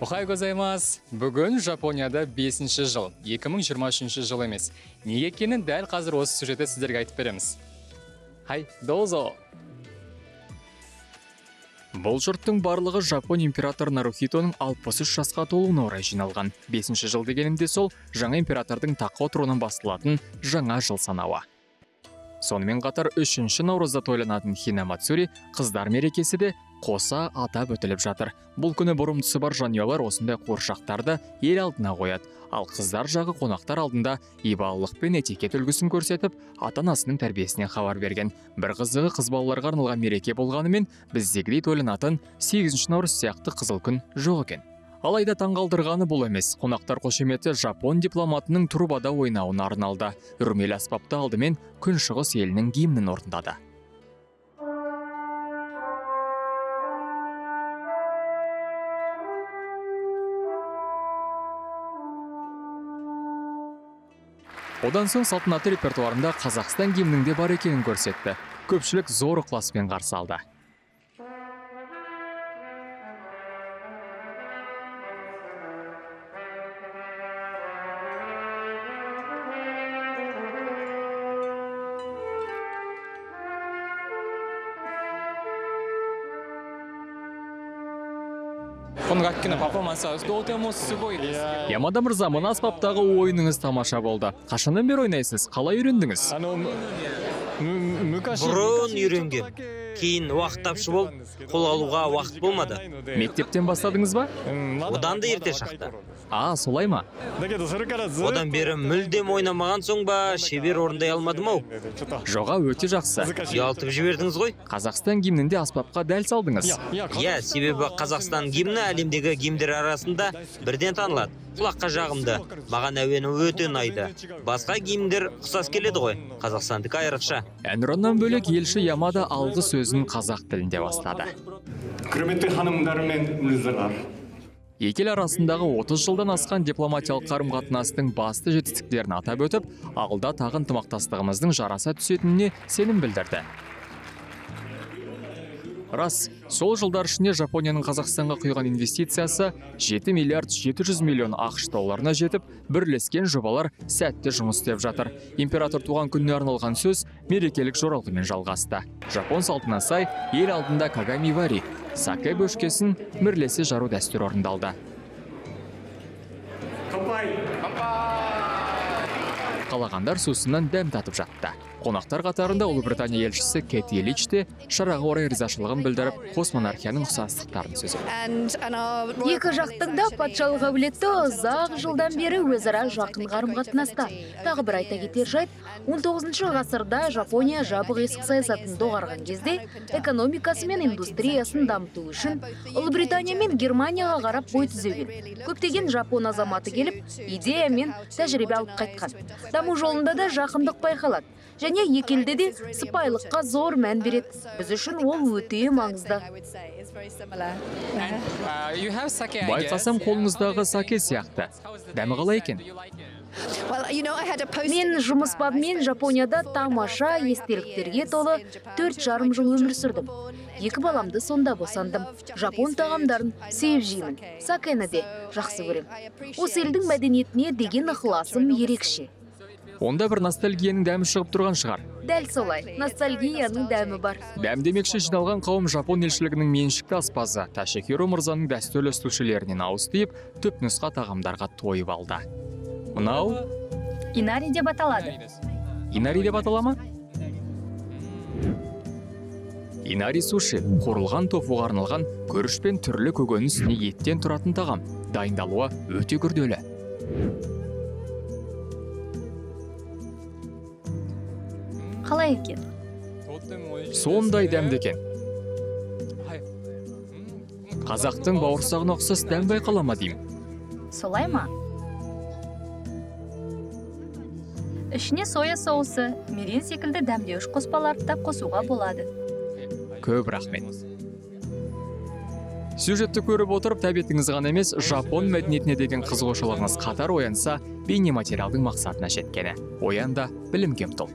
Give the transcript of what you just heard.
Охай гозаймас. Бүгін Жапонияда 5-ші жыл, 2023 жыл емес. Неге екенін дәл қазір осы сюжетті сіздерге айтып береміз. Хай, доузо! Бұл жұрттың барлығы Жапон император Нарухитоның 63 жасқа толуына орай жиналған. 5-ші жыл дегенінде сол жаңа императордың таққа отыруынан басталатын жаңа жыл санауы. Сонымен қатар 3-ші наурызда тойланатын Хинамацури қыздар мерекесі де қоса атап өтіліп жатыр. Бұл күні бұрымдысы бар жанұялар осындай қуыршақтарды ел алдына қояды. Ал қыздар жағы қонақтар алдында ибалылық пен этикет үлгісін көрсетіп, ата-анасының тәрбиесінен хабар берген. Бір қызығы қыз балаларға арналған мереке болғанымен, біздегідей тойланатын 8-ші наурыз сияқты қызыл күн жоқ екен. Алайда таңғалдырғаны бұл емес. Қонақтар қошеметі Жапон дипломатының трубада ойнауына арналды. Үрмелі аспапты алдымен күншығыс елінің гимнін орындады. Одан соң салтанатты репертуарында Қазақстан гимнің де бар екенін көрсетті. Көпшілік зор ықыласпен қарсы алды. Ямада мырза, мына аспаптағы ойыныңыз тамаша болды. Қашаннан бері ойнайсыз? Қалай үйрендіңіз? Бұрын үйренгем. Кейін уақыт тапшы болып, қол алуға уақыт болмады. Мектептен бастадыңыз ба? Одан да ерте шақта. Солай ма? Одан бері мүлдем ойнамаған соң ба, шебер орындай алмадым ау? Жоға, өте жақсы. Ұялтып жібердіңіз ғой? Қазақстан гимнінде аспапқа дәл салдыңыз. Иә, себебі Қазақстан гимні әлемдегі гимндер арасында бірден танылады. Құлаққа жағымды, маған әуені өте ұнайды. Басқа гимндер ұқсас келеді ғой, Қазақстандікі айрықша. Әнұраннан бөлек елші Ямада алғы сөзін қазақ тілінде бастады. Құрметті ханымдар мен мырзалар. Екі ел арасындағы 30 жылдан асқан дипломатиялық қарым-қатынастың басты жетістіктерін атап өтіп, алда тағы ынтымақтастығымыздың жараса түсетініне сенім білдірді. Рас, сол жылдар ішінде Жапонияның Қазақстанға құйған инвестициясы 7 миллиард 700 миллион ақш долларына жетіп, бірлескен жобалар сәтті жұмыс істеп жатыр. Император туған күніне арналған сөз мерекелік жоралғымен жалғасты. Жапон салтына сай, ел алдында кагамивари, саке бөшкесін бірлесе жару дәстүр орындалды. Қалағандар сусыннан дәм татып жатты. Қонақтар қатарында Ұлыбритания елшісі Кэти Лич те шараға орай ризашылығын білдіріп, қос монархияның ұқсастықтарын сөз етті. Екі жақтың да патшалық әулеті ұзақ жылдан бері өзара жақын қарым-қатынаста. Тағы бір айта кетер жайт, 19-шы ғасырда Жапония жабық есік саясатын доғарған кезде экономикасы мен индустриясын дамыту үшін Ұлыбритания мен Германияға қарап бой түзеген. Көптеген жапон азаматы келіп, идея мен тәжірибе алып қайтқан. Даму жолында да жақындық байқалады. Және екі елде де сыпайылыққа зор мән береді. Біз үшін ол өте маңызды. Байқасам қолыңыздағы саке сияқты. Дәмі қалай екен? Мен жұмыс бабымен Жапонияда тамаша естеліктерге толы 4,5 жыл өмір сүрдім. 2 баламды сонда босандым. Жапон тағамдарын сүйіп жеймін. Сакені де жақсы көрем. Осы елдің мәдениетіне деген ықыласым ерекше. Онда бір ностальгияның дәмі шығып тұрған шығар. Дәл солай, ностальгияның дәмі бар. Дәм демекші жиналған қауым Жапон елшілігінің меншікті аспазы Ташихиро мырзаның дәстүрлі сушилерінен ауыз тиіп, түп нұсқа тағамдарға тойып алды. Мынау Инари деп аталады. Инари деп атала ма? Инари суши қорылған тофуға арналған күріш пен түрлі көкөніс не еттен тұратын тағам. Дайындалуы өте күрделі. Қалай екен? Сондай дәмді екен. Қазақтың бауырсағына ұқсас дәм байқалама деймін. Солай ма? Ішіне соя соусы, мерен секілді дәмдеуіш қоспаларды да қосуға болады. Көп рахмет. Сюжетті көріп отырып, тәбетіңіз ғана емес, Жапон мәдениетіне деген қызығушылығыңыз қатар оянса, бейнематериалдың мақсатына жеткені. Оянда білімге ұмтыл.